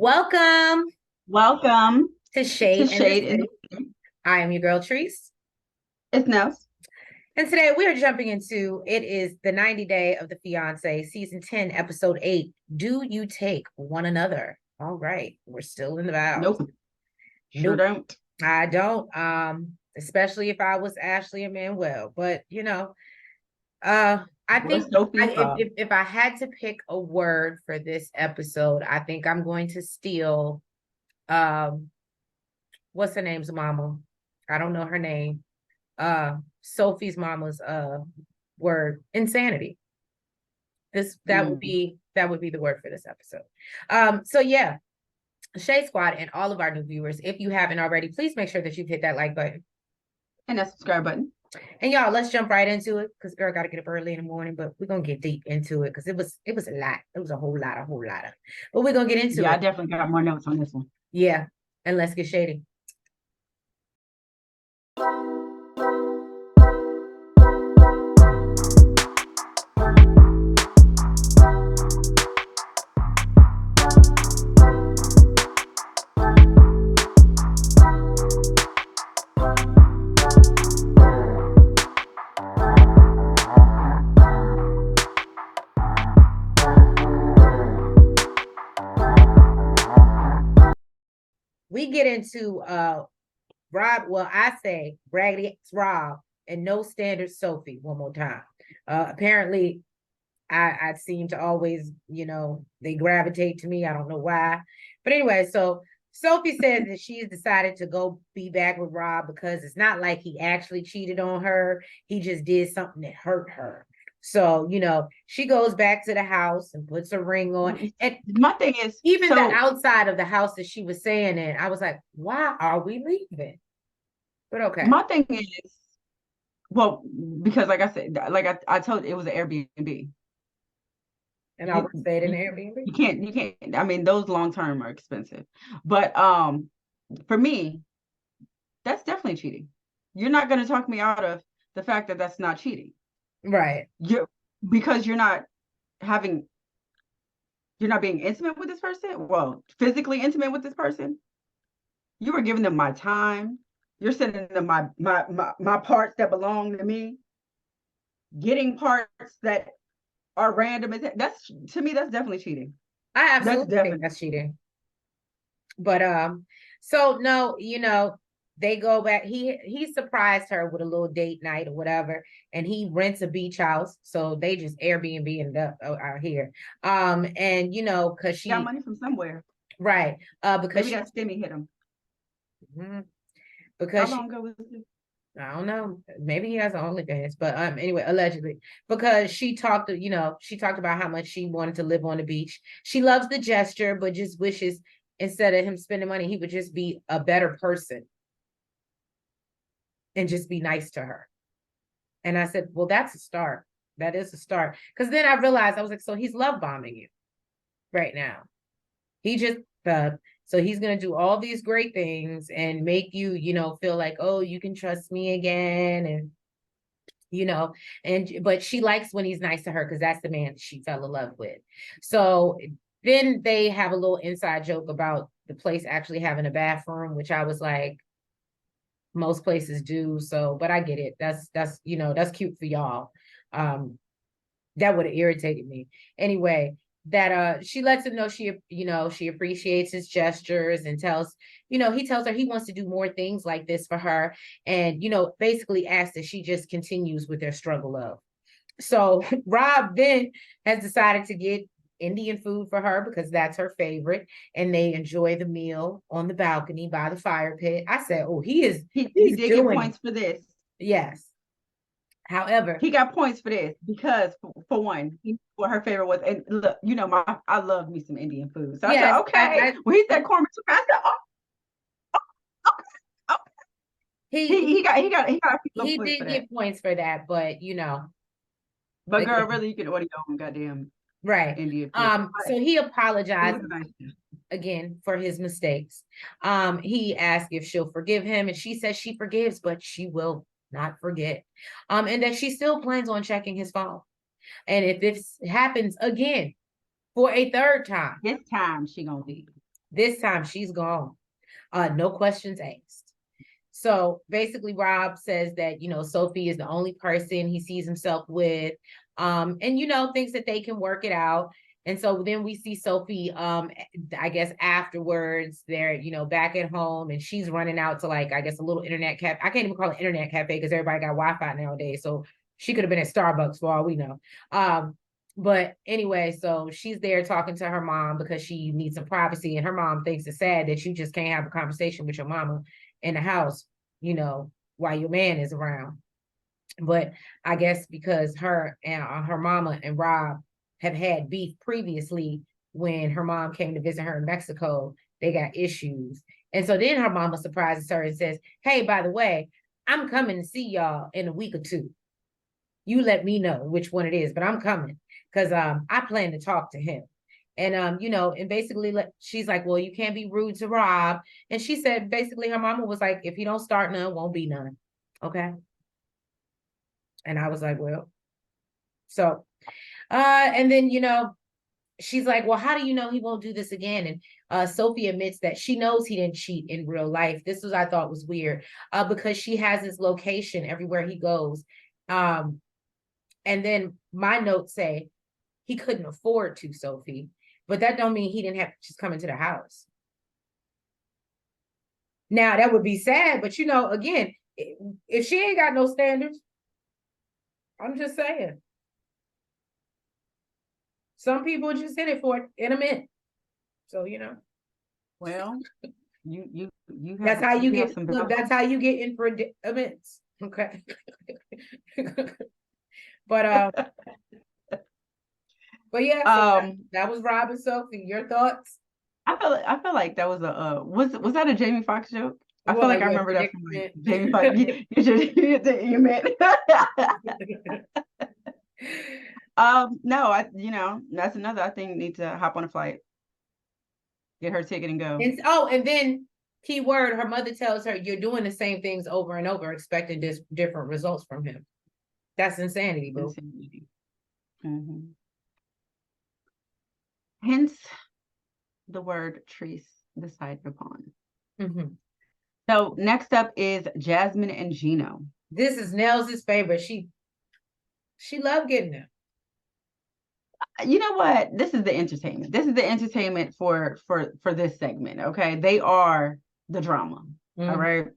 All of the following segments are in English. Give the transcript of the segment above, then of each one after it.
Welcome Welcome to to Shade and the Shade and City. I am your girl, Treese. it's Nellz. And today we are jumping into it is the 90 day of the Fiancé, season 10, episode 8. Do you take one another? All right, we're still in the vows. Nope. Sure Nope, don't. I don't. Especially if I was Ashley and Manuel. But I think What's Sophie's fault? if I had to pick a word for this episode, I think I'm going to steal what's her name's mama? I don't know her name. Sophie's mama's word, insanity. That would be the word for this episode. So yeah, Shade Squad and all of our new viewers, if you haven't already, please make sure that you've hit that like button. And that subscribe button. And y'all, let's jump right into it because girl got to get up early in the morning, but we're gonna get deep into it because it was a lot. It was a whole lot. But we're gonna get into it. Yeah, I definitely got more notes on this one. Yeah, and let's get shady. We get into Rob, well, I say Raggedy Rob and No Standard Sophie one more time. Apparently, I seem to always, they gravitate to me. I don't know why. But anyway, so Sophie says that she's decided to go be back with Rob because it's not like he actually cheated on her. He just did something that hurt her. So, she goes back to the house and puts a ring on. And my thing is, even the outside of the house that she was saying in, I was like, why are we leaving? But okay. My thing is, well, because like I said, like I told you, it was an Airbnb. And I would say it in Airbnb. You can't. I mean, those long term are expensive. But for me, that's definitely cheating. You're not going to talk me out of the fact that that's not cheating. Right. Because you're not being intimate with this person. Well, physically intimate with this person. You were giving them my time. You're sending them my parts that belong to me. Getting parts that are random. That's, to me, that's definitely cheating. I absolutely think that's cheating. But so no, they go back. He surprised her with a little date night or whatever, and he rents a beach house. So they just Airbnb up out here. And because she got money from somewhere, right? Because maybe that stimmy hit him. Mm-hmm. Because how long ago was it? I don't know. Maybe he has an OnlyFans, but anyway, allegedly, because she talked about how much she wanted to live on the beach. She loves the gesture, but just wishes instead of him spending money, he would just be a better person and just be nice to her. And I said, well, that's a start. That is a start. Because then I realized, I was like, so he's love bombing you right now. He just, so he's going to do all these great things and make you, feel like, oh, you can trust me again. And, but she likes when he's nice to her because that's the man she fell in love with. So then they have a little inside joke about the place actually having a bathroom, which I was like, most places do. So, but I get it. That's cute for y'all. That would have irritated me. Anyway, that she lets him know she appreciates his gestures and he tells her he wants to do more things like this for her. And, basically asks that she just continues with their struggle of. So Rob then has decided to get Indian food for her because that's her favorite, and they enjoy the meal on the balcony by the fire pit. I said, "Oh, he did get points for this." Yes. However, he got points for this because, for one, what her favorite was, and look, I love me some Indian food. So I said, okay. Well, he said korma too. I said, okay. He did get points for that, but But girl, really, you can order your own goddamn right. Indian food. So he apologized again for his mistakes. He asked if she'll forgive him, and she says she forgives, but she will not forget. And that she still plans on checking his phone. And if this happens again for a third time, this time she gonna leave. This time she's gone. No questions asked. So basically, Rob says that, Sophie is the only person he sees himself with, and, thinks that they can work it out. And so then we see Sophie, I guess afterwards, they're, back at home, and she's running out to, like, I guess a little internet cafe. I can't even call it internet cafe because everybody got Wi-Fi nowadays. So she could have been at Starbucks for all we know. But anyway, so she's there talking to her mom because she needs some privacy. And her mom thinks it's sad that you just can't have a conversation with your mama in the house, while your man is around. But I guess because her and her mama and Rob have had beef previously when her mom came to visit her in Mexico, they got issues. And so then her mama surprises her and says, hey, by the way, I'm coming to see y'all in a week or two. You let me know which one it is, but I'm coming because I plan to talk to him. And, and basically she's like, well, you can't be rude to Rob. And she said, basically her mama was like, if you don't start none, won't be none. Okay. And I was like, well, so, and then, she's like, well, how do you know he won't do this again? And Sophie admits that she knows he didn't cheat in real life. This was, I thought was weird, because she has his location everywhere he goes. And then my notes say he couldn't afford to, Sophie, but that don't mean he didn't have to just come into the house. Now that would be sad, but again, if she ain't got no standards, I'm just saying. Some people just in it for it in a minute. So, Well, you have, that's how you get, some look, that's how you get in for events. Okay. But yeah, so that was Rob and Sophie. Your thoughts? I feel like that was a was that a Jamie Foxx joke? I feel like I remember that from like, Jamie Foxx. You meant. No, that's another, I think, need to hop on a flight, get her ticket and go. And then key word, her mother tells her, you're doing the same things over and over, expecting different results from him. That's insanity, boo. Insanity. Mm-hmm. Hence the word Treese decided upon. Mm-hmm. So next up is Jasmine and Gino. This is Nell's favorite. She loved getting them. You know what? This is the entertainment. This is the entertainment for this segment. Okay, they are the drama. Mm-hmm. All right.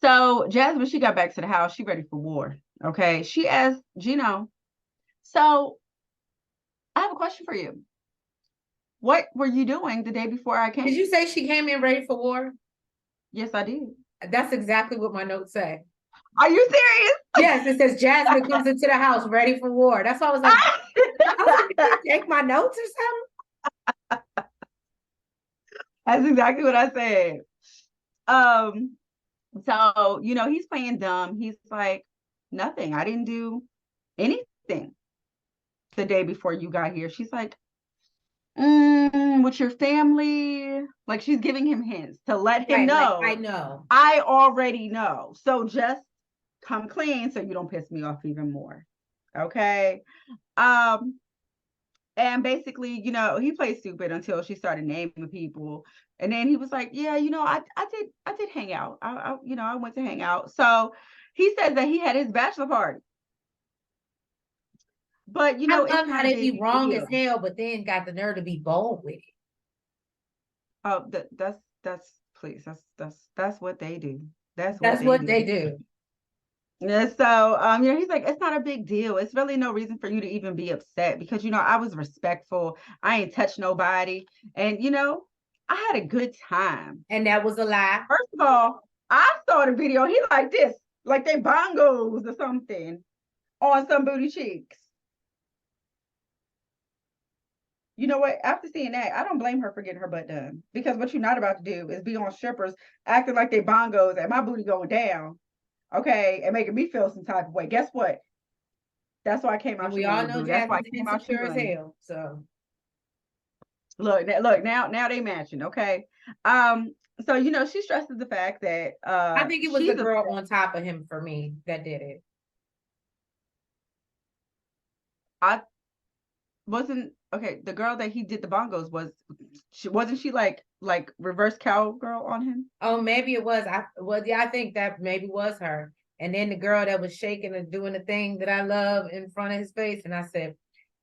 So Jasmine, she got back to the house. She ready for war. Okay. She asked Gino, so I have a question for you. What were you doing the day before I came? Did you say she came in ready for war? Yes, I did. That's exactly what my notes say. Are you serious? Yes, it says Jasmine comes into the house ready for war. That's why I was like, did you take my notes or something? That's exactly what I said. So, he's playing dumb. He's like, nothing. I didn't do anything the day before you got here. She's like, with your family, like she's giving him hints to let him know. Like, I know. I already know. So just come clean so you don't piss me off even more. Okay. And basically, he played stupid until she started naming people. And then he was like, yeah, I did hang out. I went to hang out. So he says that he had his bachelor party. But I love how they be wrong as hell, but then got the nerve to be bold with it. Oh, that's please, that's what they do. That's what they do. Yeah, so he's like, it's not a big deal. It's really no reason for you to even be upset because I was respectful. I ain't touched nobody, and I had a good time. And that was a lie. First of all, I saw the video. He like this, like they bongos or something on some booty cheeks. You know what? After seeing that, I don't blame her for getting her butt done because what you're not about to do is be on strippers acting like they bongos and my booty going down, okay, and making me feel some type of way. Guess what? That's why I came out. And we all know Jasmine's insecure as hell. So look, now they matching, okay. So she stresses the fact that I think it was the girl on top of him for me that did it. I wasn't okay, the girl that he did the bongos wasn't she like reverse cowgirl on him? Oh, maybe it was. Yeah, I think that maybe was her. And then the girl that was shaking and doing the thing that I love in front of his face. And I said,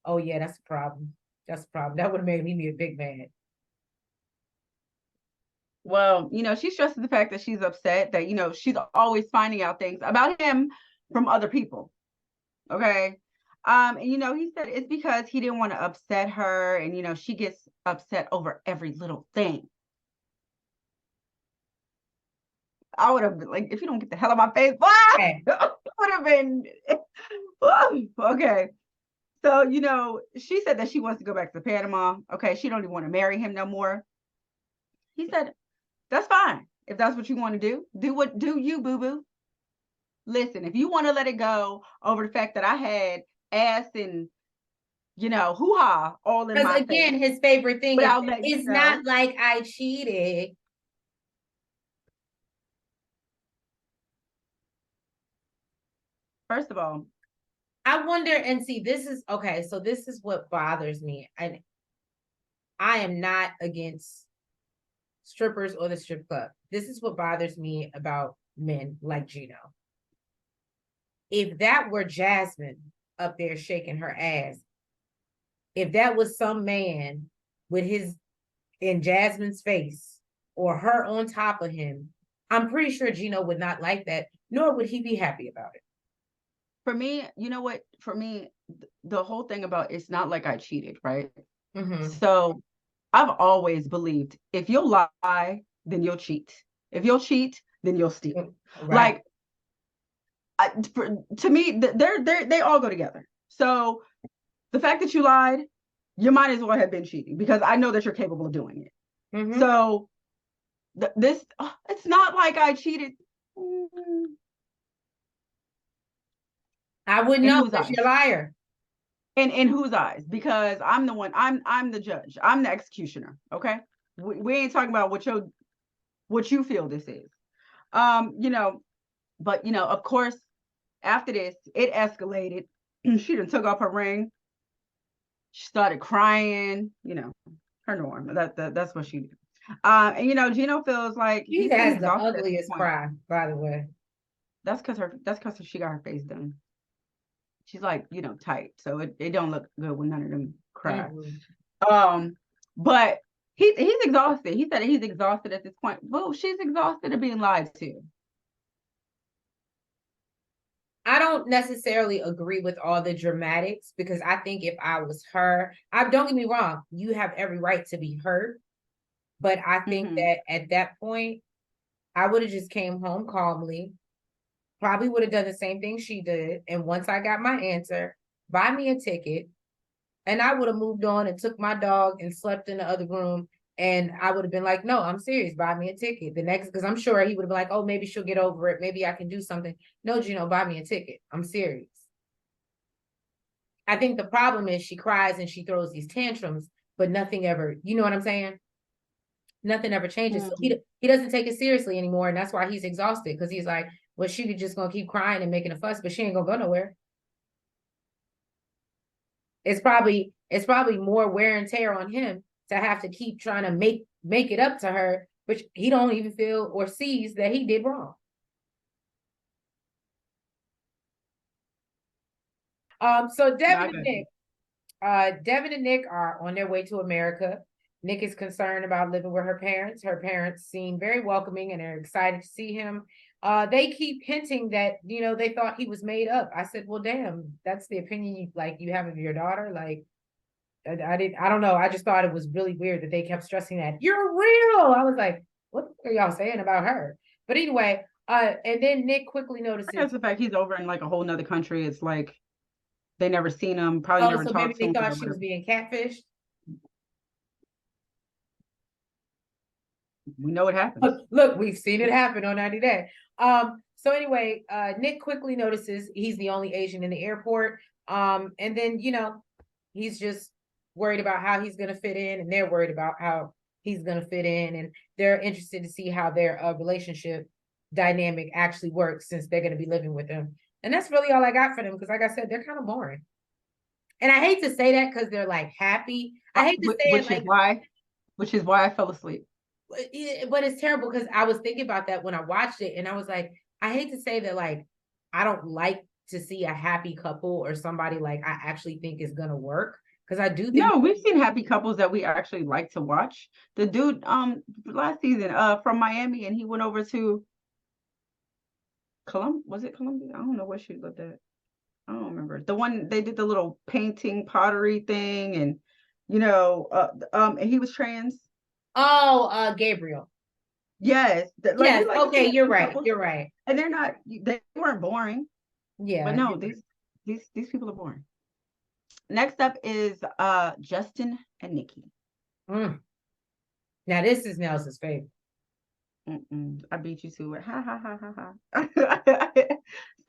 oh yeah, that's a problem. That's a problem. That would have made me a big man. Well, she stresses the fact that she's upset that, she's always finding out things about him from other people. Okay. And he said it's because he didn't want to upset her, and she gets upset over every little thing. I would have been like, if you don't get the hell out of my face, Okay. would have been okay. So, she said that she wants to go back to Panama. Okay, she don't even want to marry him no more. He said, that's fine. If that's what you want to do, do you, boo-boo. Listen, if you want to let it go over the fact that I had ass and, hoo-ha all in my Because again, face, his favorite thing is it's know. not like I cheated. First of all, I wonder, and see, this is okay. So this is what bothers me. And I am not against strippers or the strip club. This is what bothers me about men like Gino. If that were Jasmine up there shaking her ass, if that was some man with his in Jasmine's face or her on top of him, I'm pretty sure Gino would not like that, nor would he be happy about it. For me, you know what? For me, the whole thing about it's not like I cheated, right? Mm-hmm. So I've always believed if you'll lie, then you'll cheat. If you'll cheat, then you'll steal. Right. To me, they all go together. So the fact that you lied, you might as well have been cheating because I know that you're capable of doing it. Mm-hmm. So it's not like I cheated. I wouldn't know because you're a liar. In whose eyes? Because I'm the one. I'm the judge. I'm the executioner. Okay. We ain't talking about what you feel this is. But of course, after this, it escalated. She done took off her ring. She started crying. Her norm. That's what she did. And Gino feels like She has the ugliest cry, by the way. That's because she got her face done. She's like, tight. So it don't look good when none of them cry. Mm-hmm. But he's exhausted. He said he's exhausted at this point. Well, she's exhausted of being lied to. I don't necessarily agree with all the dramatics because I think if I was her, don't get me wrong, you have every right to be hurt. But I think that at that point, I would have just came home calmly, probably would have done the same thing she did. And once I got my answer, buy me a ticket. And I would have moved on and took my dog and slept in the other room. And I would have been like, no, I'm serious. Buy me a ticket. Because I'm sure he would have been like, oh, maybe she'll get over it. Maybe I can do something. No, Gino, buy me a ticket. I'm serious. I think the problem is she cries and she throws these tantrums, but nothing ever, you know what I'm saying? Nothing ever changes. Mm-hmm. So he doesn't take it seriously anymore. And that's why he's exhausted because he's like, well, she could just gonna keep crying and making a fuss, but she ain't gonna go nowhere. It's probably more wear and tear on him to have to keep trying to make it up to her, which he don't even feel or sees that he did wrong. So Devin and Nick are on their way to America. Nick is concerned about living with her parents. Her parents seem very welcoming and are excited to see him. They keep hinting that, they thought he was made up. I said, well, damn, that's the opinion you have of your daughter. Like, I don't know. I just thought it was really weird that they kept stressing that you're real. I was like, what are y'all saying about her? But anyway, and then Nick quickly notices. That's the fact he's over in like a whole nother country. It's like they never seen him, probably never talked to him. So maybe they thought she was being catfished. We know what happened. Look, we've seen it happen on 90 Day. So anyway, Nick quickly notices he's the only Asian in the airport. And then, he's just worried about how he's going to fit in, and they're worried about how he's going to fit in, and they're interested to see how their relationship dynamic actually works since they're going to be living with him. And that's really all I got for them because, like I said, they're kind of boring. And I hate to say that because they're like happy. I hate to say it like, which is why I fell asleep. but it's terrible because I was thinking about that when I watched it, and I was like, I hate to say that, like, I don't like to see a happy couple or somebody like I actually think is gonna work, because I do think No, we've seen happy couples that we actually like to watch. The dude last season from Miami, and he went over to was it Colombia? I don't know what she lived at. I don't remember. The one they did the little painting pottery thing, and and he was trans. oh, Gabriel. Yes, like we Yes, like to okay, see you're happy right. couples, You're right. and they weren't boring. But Yeah. no, these people are boring. Next up is Justin and Nikki. Mm. Now this is Nellz's favorite. I beat you to it. Ha ha ha ha ha.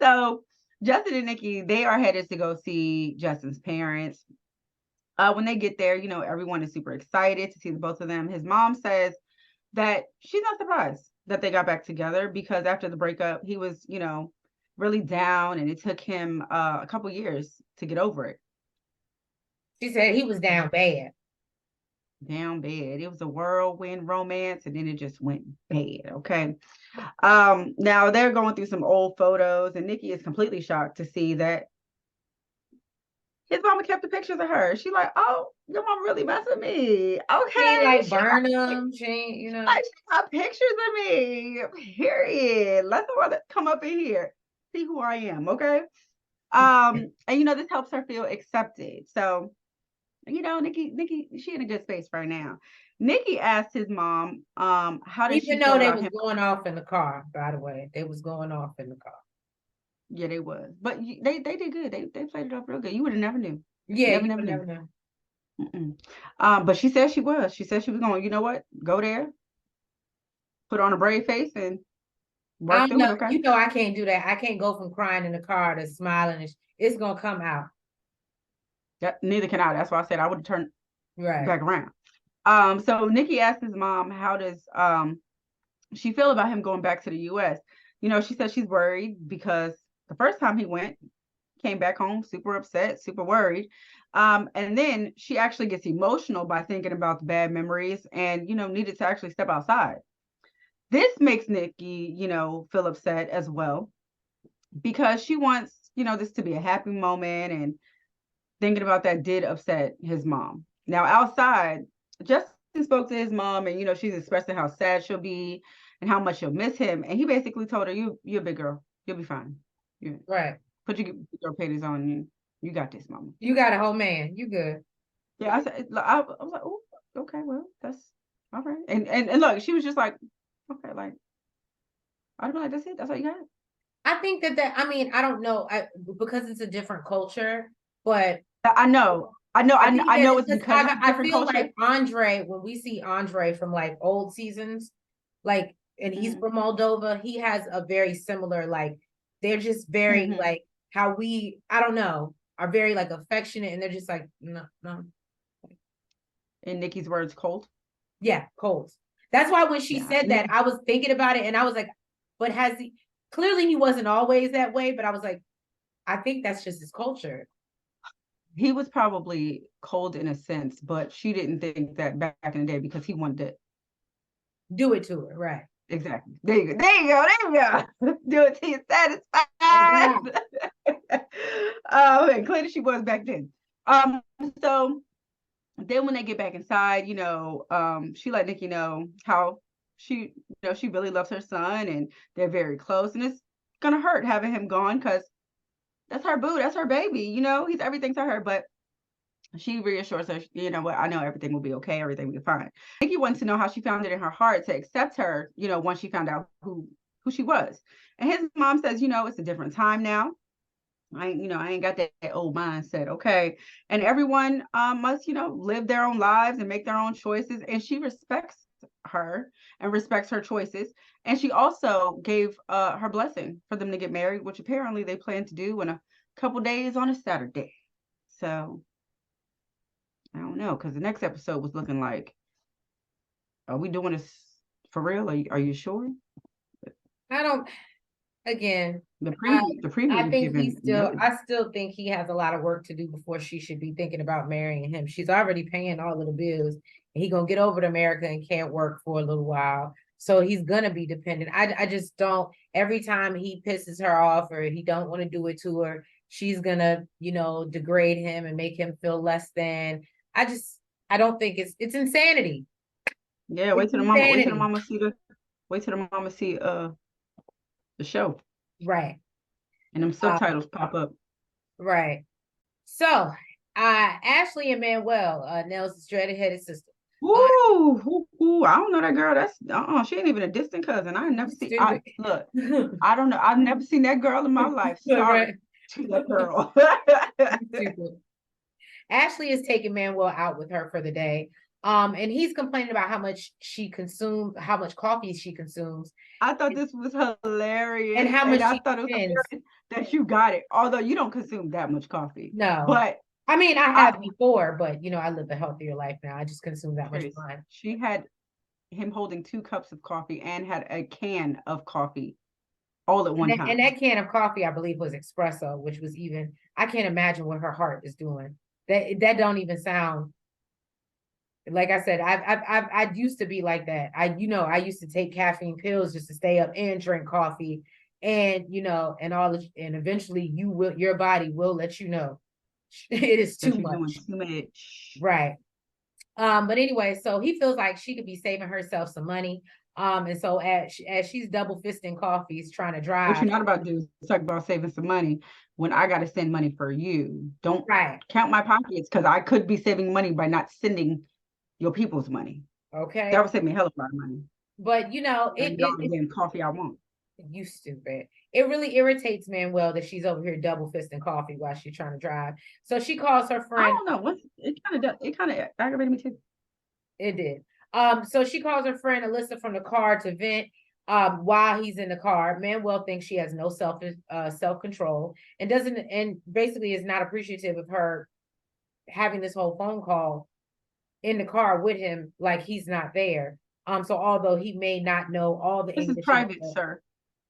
So Justin and Nikki, they are headed to go see Justin's parents. When they get there, everyone is super excited to see the both of them. His mom says that she's not surprised that they got back together because after the breakup, he was, really down, and it took him a couple years to get over it. She said he was down bad. Down bad. It was a whirlwind romance, and then it just went bad. Okay. Now they're going through some old photos, and Nikki is completely shocked to see that his mama kept the pictures of her. She like, oh, your mom really messing with me. She ain't Okay. like burn them. She ain't, Like, she got pictures of me. Period. Let the mother come up in here. See who I am. Okay. And this helps her feel accepted. So, Nikki, she in a good space right now. Nikki asked his mom, how does she Even though feel they about was him? going off in the car, by the way. They was going off in the car. Yeah, they was. But they did good. They played it off real good. You would have never knew. Yeah, Never, you never would knew. never know. But she said she was. She said she was going, you know what? Go there, put on a brave face, and I work don't through know. it, okay? I can't do that. I can't go from crying in the car to smiling. It's gonna come out. Neither can I. That's why I said I would have turned Right. back around. So Nikki asked his mom, how does she feel about him going back to the US? She said she's worried because the first time he went, came back home super upset, super worried. And then she actually gets emotional by thinking about the bad memories and, needed to actually step outside. This makes Nikki, feel upset as well because she wants, this to be a happy moment, and thinking about that did upset his mom. Now outside, Justin spoke to his mom, and she's expressing how sad she'll be and how much she'll miss him. And he basically told her, you're a big girl, you'll be fine. Right. Put your panties on. You got this, mama. You got a whole man. You good. Yeah, I was like, oh, okay, well, that's all right. And look, she was just like, okay, like, I'd be like, that's it. That's all you got. I think I mean, I don't know, because it's a different culture, but I know. I think that know it's because it's a I different feel culture. like Andre, when we see Andre from like old seasons, like, and he's from Moldova, he has a very similar, like, they're just very like how we, I don't know, are very like affectionate, and they're just like, no. In Nikki's words, cold. Yeah, cold. That's why when she said that, I was thinking about it, and I was like, but clearly he wasn't always that way, but I was like, I think that's just his culture. He was probably cold in a sense, but she didn't think that back in the day because he wanted to do it to her, right? Exactly. There you go. Do it till you're satisfied. And clearly she was back then. So then when they get back inside, she let Nikki know how she really loves her son, and they're very close, and it's gonna hurt having him gone because that's her boo, that's her baby, he's everything to her. But she reassures her, what, I know everything will be okay, everything will be fine. Nikki wants to know how she found it in her heart to accept her, once she found out who she was. And his mom says, it's a different time now. I ain't got that old mindset, okay? And everyone must, live their own lives and make their own choices. And she respects her and respects her choices. And she also gave her blessing for them to get married, which apparently they plan to do in a couple days on a Saturday. So I don't know, because the next episode was looking like, are we doing this for real? Are you sure? I don't again, The I preview I was think given notice. I still think he has a lot of work to do before she should be thinking about marrying him. She's already paying all of the bills, and he gonna get over to America and can't work for a little while. So he's gonna be dependent. I just don't. Every time he pisses her off or he don't want to do it to her, she's gonna, degrade him and make him feel less than. I don't think it's insanity. Yeah, It's insanity. wait till the mama see the show Right. and them subtitles pop up. Right. So, Ashley and Manuel, Nell's dreaded-headed sister. Ooh, I don't know that girl. That's she ain't even a distant cousin. I never see. Look, I don't know. I've never seen that girl in my life. Sorry to that girl. Stupid. Ashley is taking Manuel out with her for the day. And he's complaining about how much coffee she consumes. I thought this was hilarious. And how much I thought it was hilarious that you got it. Although you don't consume that much coffee. No. But I mean, I have before, but I live a healthier life now. I just consume that much wine. She had him holding 2 cups of coffee and had a can of coffee all at one time. And that can of coffee, I believe, was espresso, which was I can't imagine what her heart is doing. That don't even sound. Like I said, I used to be like that. I used to take caffeine pills just to stay up and drink coffee, and and eventually your body will let you know it is too much. Right. But anyway, so he feels like she could be saving herself some money. And so as she's double fisting coffees trying to drive. What you're not about to do is talk about saving some money when I got to send money for you. Don't count my pockets, because I could be saving money by not sending your people's money. Okay. That would save me a hell of a lot of money. But it's coffee I want. You stupid. It really irritates Manuel that she's over here double fisting coffee while she's trying to drive. So she calls her friend. I don't know. It kind of aggravated me too. It did. So she calls her friend Alyssa from the car to vent while he's in the car. Manuel thinks she has no self-control and basically is not appreciative of her having this whole phone call in the car with him, like he's not there. So although he may not know all the English. This is private, sir.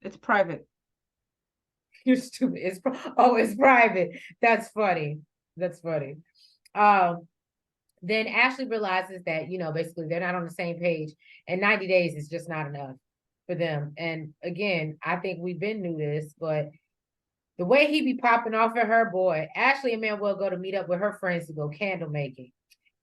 It's private. You're stupid. It's private. That's funny. Then Ashley realizes that, basically they're not on the same page, and 90 days is just not enough for them. And again, I think we've been knew this, but the way he be popping off at her, boy, Ashley and Manuel go to meet up with her friends to go candle making.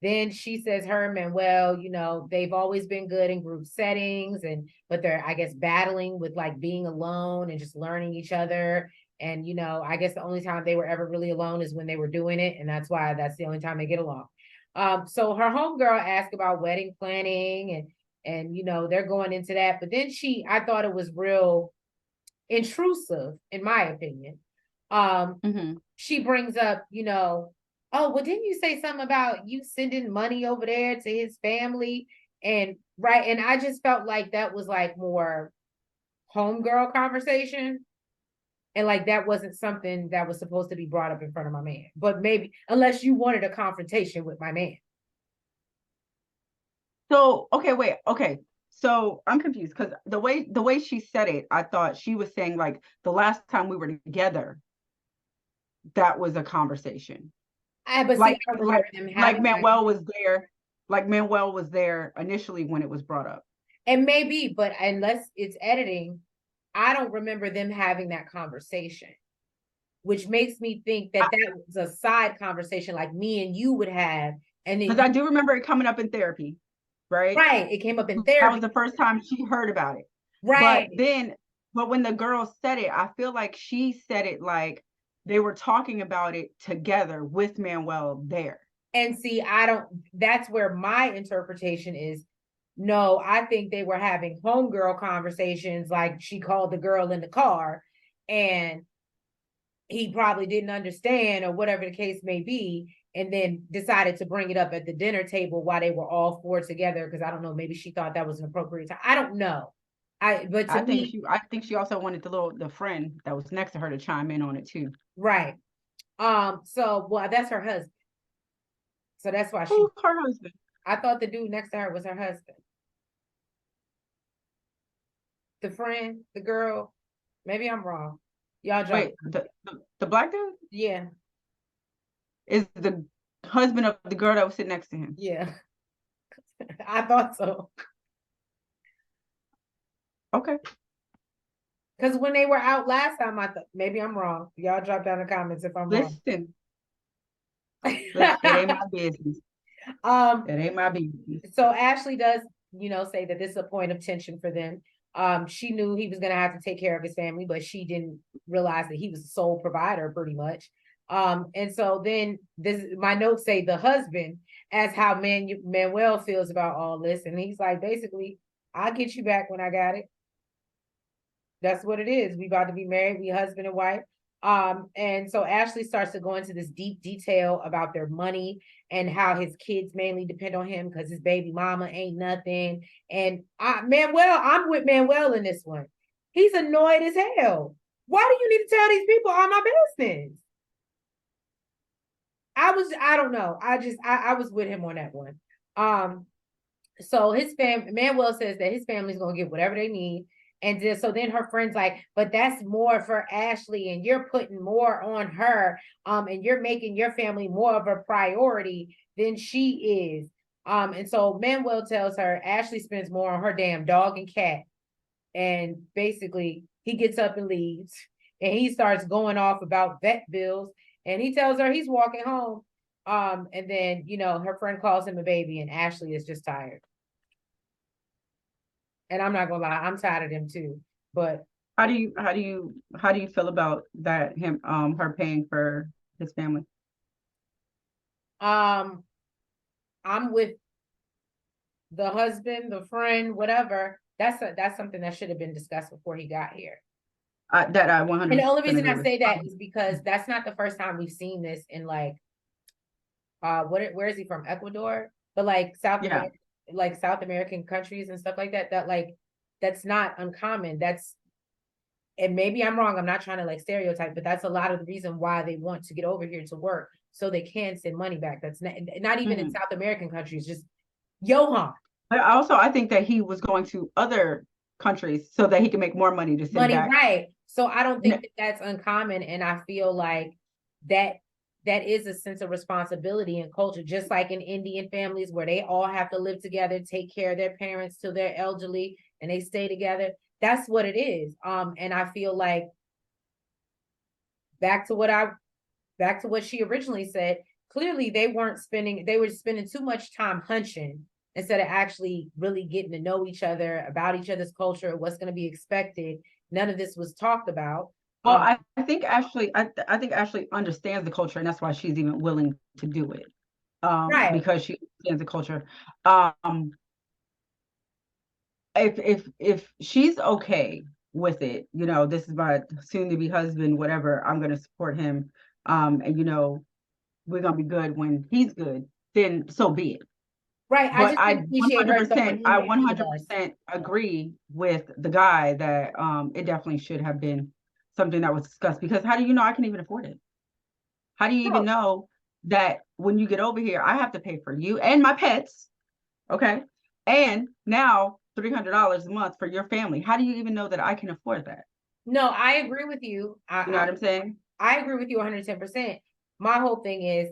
Then she says her and Manuel, they've always been good in group settings, but they're, I guess, battling with like being alone and just learning each other. And, I guess the only time they were ever really alone is when they were doing it. And that's the only time they get along. So her homegirl asked about wedding planning and they're going into that. But then I thought it was real intrusive, in my opinion. She brings up, oh, well, didn't you say something about you sending money over there to his family? And I just felt like that was like more homegirl conversation. And like that wasn't something that was supposed to be brought up in front of my man. But maybe unless you wanted a confrontation with my man. So, okay. So I'm confused because the way she said it, I thought she was saying like the last time we were together, that was a conversation. Like Manuel was there. Like Manuel was there initially when it was brought up. And maybe, but unless it's editing, I don't remember them having that conversation, which makes me think that was a side conversation like me and you would have. And because I do remember it coming up in therapy, right? Right. It came up in therapy. That was the first time she heard about it. Right. But when the girl said it, I feel like she said it like they were talking about it together with Manuel there. And see, that's where my interpretation is. No, I think they were having homegirl conversations, like she called the girl in the car and he probably didn't understand or whatever the case may be, and then decided to bring it up at the dinner table while they were all four together, because I don't know, maybe she thought that was an appropriate time. I don't know. I think she also wanted the friend that was next to her to chime in on it too. Right. So that's her husband. So that's why Who's her husband? I thought the dude next to her was her husband. The friend, the girl. Maybe I'm wrong. Y'all jump. Wait, the black dude Yeah, is the husband of the girl that was sitting next to him. yeah. I thought so. Okay. Because when they were out last time, I thought maybe I'm wrong. Y'all drop down in the comments if I'm wrong. Listen, it ain't my business. Um, It ain't my business. so Ashley does, say that this is a point of tension for them. She knew he was gonna have to take care of his family, but she didn't realize that he was the sole provider pretty much. And so then my notes say the husband as how Manuel feels about all this, and he's like, basically, I'll get you back when I got it. That's what it is. We about to be married, we husband and wife. And so Ashley starts to go into this deep detail about their money and how his kids mainly depend on him because his baby mama ain't nothing. And Manuel, I'm with Manuel in this one. He's annoyed as hell. Why do you need to tell these people all my business? I don't know. I was with him on that one. So Manuel says that his family's gonna get whatever they need. And then her friend's like, but that's more for Ashley, and you're putting more on her, and you're making your family more of a priority than she is. And so Manuel tells her Ashley spends more on her damn dog and cat. And basically he gets up and leaves, and he starts going off about vet bills, and he tells her he's walking home. And then, her friend calls him a baby, and Ashley is just tired. And I'm not gonna lie, I'm tired of them too. But how do you feel about that? Her paying for his family. I'm with the husband, the friend, whatever. That's something that should have been discussed before he got here. That I 100%. And the only reason I say that is because that's not the first time we've seen this in like, where is he from? Ecuador, but like South American countries and stuff like that. That like, that's not uncommon. And maybe I'm wrong. I'm not trying to like stereotype, but that's a lot of the reason why they want to get over here to work so they can send money back. That's not even in South American countries, just Johan. But also, I think that he was going to other countries so that he can make more money to send back. Right. So I don't think that's uncommon, and I feel like that is a sense of responsibility and culture, just like in Indian families where they all have to live together, take care of their parents till they're elderly, and they stay together. That's what it is. And I feel like back to what she originally said, clearly they were spending too much time hunching instead of actually really getting to know each other, about each other's culture, what's going to be expected. None of this was talked about. Well, I think Ashley understands the culture, and that's why she's even willing to do it. Right. Because she understands the culture. If she's okay with it, this is my soon to be husband, whatever, I'm gonna support him. And we're gonna be good when he's good, then so be it. Right. But I 100% agree with the guy that it definitely should have been something that was discussed, because how do you know I can even afford it? How do you even know that when you get over here, I have to pay for you and my pets, okay? And now $300 a month for your family. How do you even know that I can afford that? No, I agree with you. You know what I'm saying? I agree with you 110%. My whole thing is,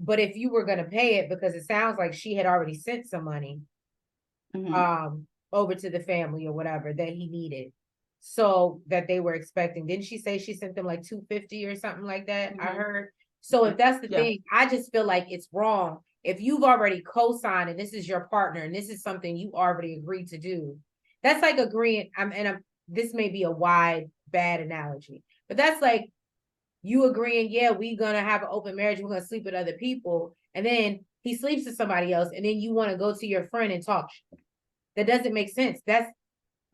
but if you were going to pay it, because it sounds like she had already sent some money over to the family or whatever that he needed, so that they were expecting. Didn't she say she sent them like $250 or something like that? I heard. So if that's the thing, I just feel like it's wrong. If you've already co-signed and this is your partner and this is something you already agreed to do, that's like agreeing. This may be a bad analogy, but that's like you agreeing, yeah, we're going to have an open marriage, we're going to sleep with other people, and then he sleeps with somebody else, and then you want to go to your friend and talk. That doesn't make sense.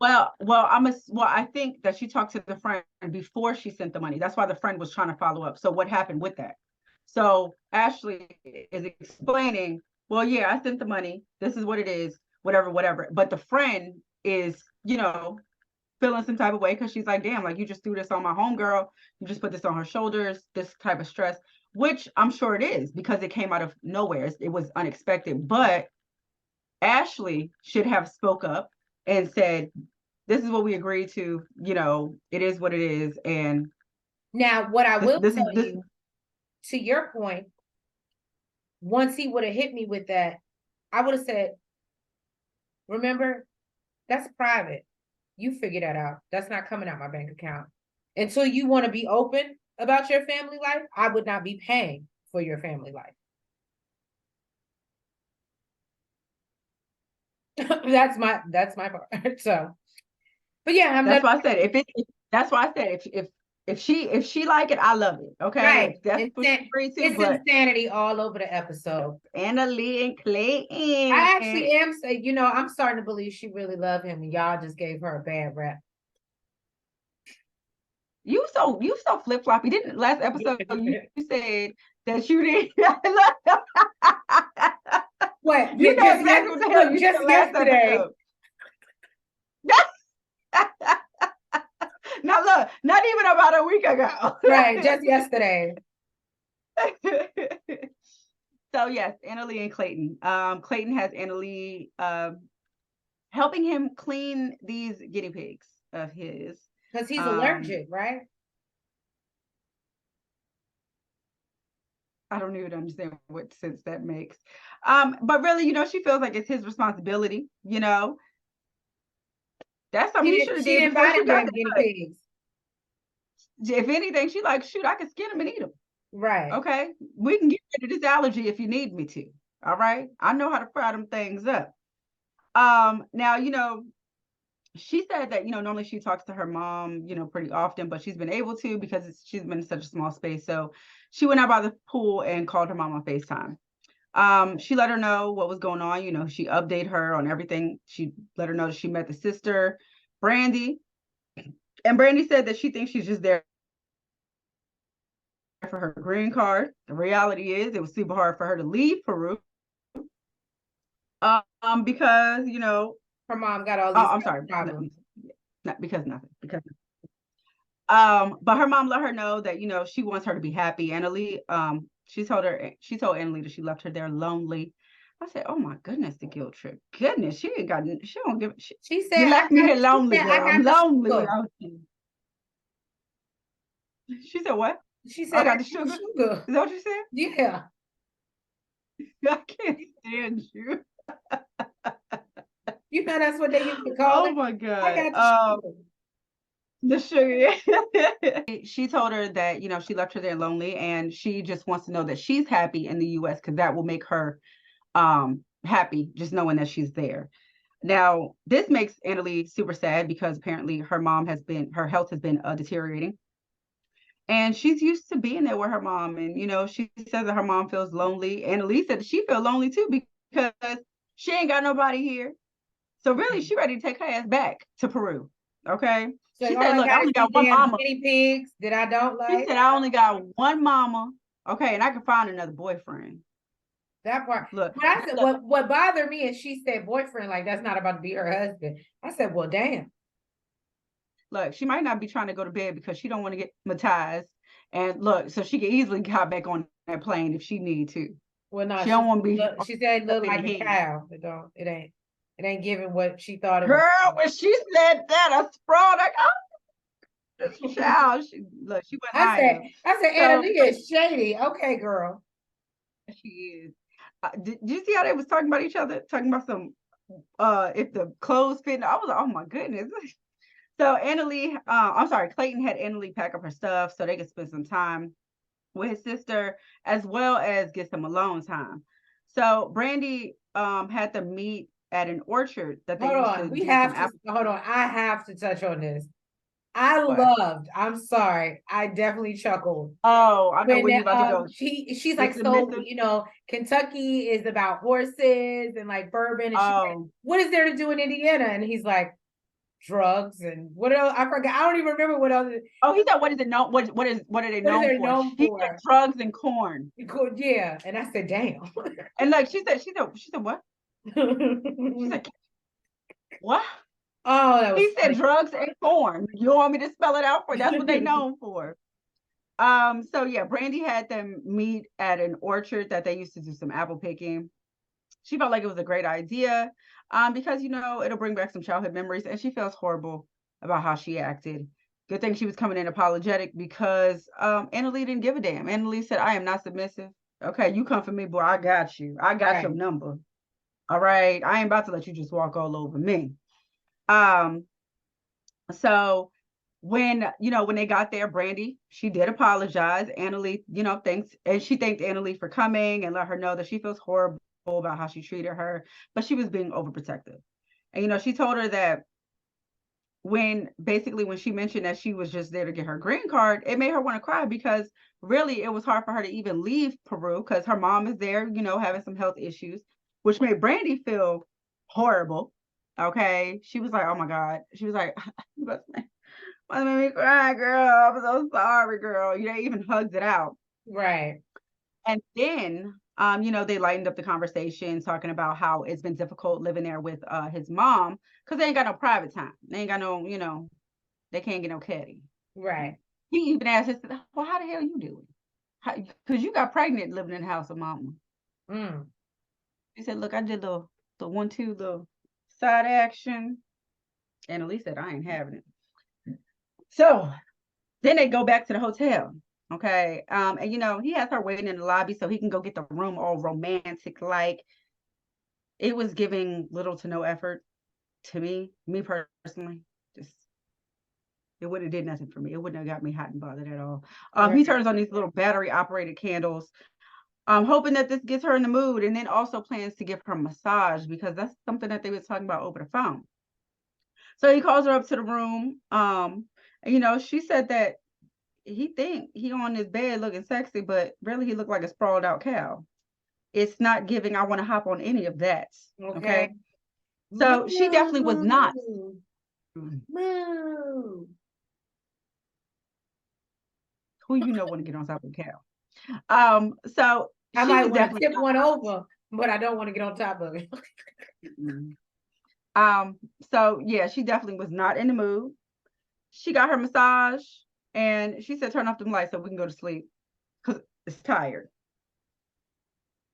I think that she talked to the friend before she sent the money. That's why the friend was trying to follow up. So what happened with that? So Ashley is explaining, well, yeah, I sent the money. This is what it is, whatever. But the friend is, feeling some type of way because she's like, damn, like you just threw this on my homegirl. You just put this on her shoulders, this type of stress, which I'm sure it is because it came out of nowhere. It was unexpected. But Ashley should have spoke up and said, this is what we agreed to. You know, it is what it is. And Now, what I will this tell is this. you, to your point, once he would have hit me with that, I would have said, remember, that's private. You figure that out. That's not coming out my bank account. Until you want to be open about your family life, I would not be paying for your family life. That's my part. So, but yeah, That's why I said that's why I said if she like it, I love it. Okay, right. if that's what she agreed to. It's But insanity all over the episode. Annalie and Clayton. I actually am, you know, I'm starting to believe she really loved him, and y'all just gave her a bad rap. You so flip floppy. Didn't last episode you said that you didn't. What? You know exactly what the hell you just said last yesterday. episode. Now look, not even about a week ago. Right, just yesterday. So yes, Annalie and Clayton. Clayton has Annalie helping him clean these guinea pigs of his. Because he's allergic, right? I don't even understand what sense that makes. But really, you know, she feels like it's his responsibility, you know. That's something he should have did before she got guinea pigs. If anything, she like, shoot, I can skin them and eat them. Right. Okay. We can get rid of this allergy if you need me to. All right. I know how to fry them things up. Now, you know, she said that, you know, normally she talks to her mom, you know, pretty often, but she's been able to because she's been in such a small space. So she went out by the pool and called her mom on FaceTime. She let her know what was going on. You know, she updated her on everything. She let her know that she met the sister, Brandy. And Brandy said that she thinks she's just there for her green card. The reality is it was super hard for her to leave Peru. Because, you know, her mom got all these I'm sorry, problems. Because but her mom let her know that, you know, she wants her to be happy. Annalie, she told Annalie that she left her there lonely. I said, oh my goodness, the guilt trip. Goodness, she don't give she said, you left me here lonely, girl. I'm lonely without you. She said what? She said, I got the sugar. Is that what you said? Yeah. I can't stand you. You know that's what they used to call it. Oh my God. I got the sugar. She told her that, you know, she left her there lonely and she just wants to know that she's happy in the US because that will make her happy just knowing that she's there. Now, this makes Annalie super sad because apparently her health has been deteriorating. And she's used to being there with her mom. And, you know, she says that her mom feels lonely. Annalie said that she feels lonely too because she ain't got nobody here. So really, she ready to take her ass back to Peru. Okay. So she said, look, I only got one mama. Guinea pigs that I don't like. She said, I only got one mama. Okay. And I can find another boyfriend. That part. Look, but I said, what bothered me is she said boyfriend, like that's not about to be her husband. I said, well, damn. Look, she might not be trying to go to bed because she don't want to get hypnotized. And look, so she can easily hop back on that plane if she need to. Well, no, she don't want to be. She said it looked like a cow. It ain't giving what she thought it was. Girl, when she said that, I sprawled like, oh, this child. She went I said, Annalie is shady. Okay, girl. She is. Did you see how they was talking about each other? Talking about some, if the clothes fit. I was like, oh my goodness. So Clayton had Annalie pack up her stuff so they could spend some time with his sister as well as get some alone time. So Brandy had them meet at an orchard that they hold on. I have to touch on this. I'm sorry. I definitely chuckled. Oh, I know where you're about to go. She's like, so, you know, Kentucky is about horses and like bourbon. And she's like, what is there to do in Indiana? And he's like, drugs and what else? I forgot. I don't even remember what else. Oh, he said, what is it known? What are they known for? He said drugs and corn. Yeah. And I said, damn. And like she said, what? She said, what? Oh, that was he said drugs and corn. You want me to spell it out for you? That's what they're known for. So yeah, Brandy had them meet at an orchard that they used to do some apple picking. She felt like it was a great idea because, it'll bring back some childhood memories. And she feels horrible about how she acted. Good thing she was coming in apologetic because Annalie didn't give a damn. Annalie said, I am not submissive. Okay, you come for me, boy. I got you. I got your number. All right. I ain't about to let you just walk all over me. So when they got there, Brandy, she did apologize. Annalie, thanks. And she thanked Annalie for coming and let her know that she feels horrible about how she treated her, but she was being overprotective. And, she told her that when she mentioned that she was just there to get her green card, it made her want to cry because really it was hard for her to even leave Peru because her mom is there, having some health issues, which made Brandy feel horrible. Okay. She was like, oh my God. She was like, you must make me cry, girl. I'm so sorry, girl. They even hugged it out. Right. And then, they lightened up the conversation talking about how it's been difficult living there with his mom because they ain't got no private time. They ain't got no, they can't get no caddy. Right. He even asked, he said, well, how the hell you doing? Because you got pregnant living in the house of mama. He said, look, I did the 1-2, the side action. And Elise said, I ain't having it. So then they go back to the hotel. Okay. And he has her waiting in the lobby so he can go get the room all romantic. Like, it was giving little to no effort to me personally. Just, it wouldn't have did nothing for me. It wouldn't have got me hot and bothered at all. He turns on these little battery operated candles, hoping that this gets her in the mood, and then also plans to give her a massage because that's something that they were talking about over the phone. So he calls her up to the room. And, she said that he think he on his bed looking sexy, but really he looked like a sprawled out cow. It's not giving, I want to hop on any of that. Okay. So she definitely was not. Moo. Who want to get on top of a cow? So I might want to tip one over, but I don't want to get on top of it. So yeah, she definitely was not in the mood. She got her massage and she said, turn off them lights so we can go to sleep because it's tired.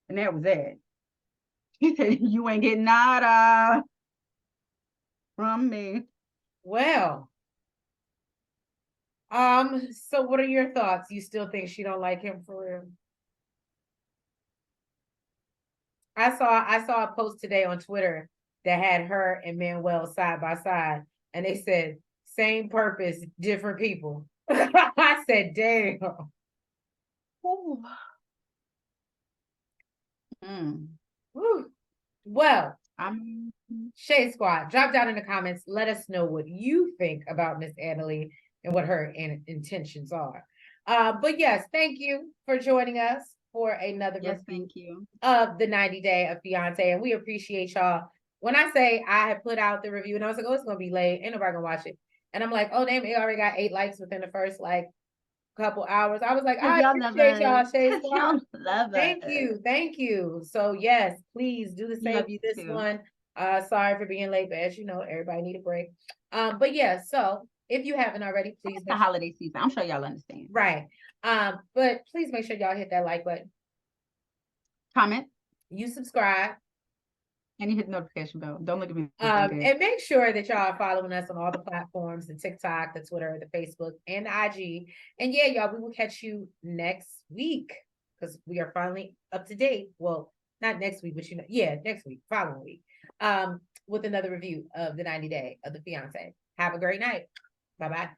And that was it. She said, you ain't getting nada from me. Well, so what are your thoughts? You still think she don't like him for real? I saw a post today on Twitter that had her and Manuel side by side, and they said, same purpose, different people. I said, damn. Ooh. Well, Shade Squad, drop down in the comments. Let us know what you think about Miss Annalie and what her intentions are. But yes, thank you for joining us for another thank you of the 90 Day of Fiancé, and we appreciate y'all. When I say I had put out the review and I was like, oh, it's gonna be late, ain't nobody gonna watch it, and I'm like, oh damn, it already got 8 likes within the first couple hours. I was like, I appreciate y'all, Shade Squad. Thank you. So yes, please do the same for this one. Sorry for being late, but as you know, everybody need a break. But yeah, so if you haven't already, please. It's the holiday season. I'm sure y'all understand. Right. But please make sure y'all hit that like button, comment, you subscribe, and you hit the notification bell. Don't look at me. And make sure that y'all are following us on all the platforms, the TikTok, the Twitter, the Facebook, and the IG. And yeah, y'all, we will catch you next week because we are finally up to date. Well, not next week, but next week, following week, with another review of the 90 Day of the Fiancé. Have a great night. Bye-bye.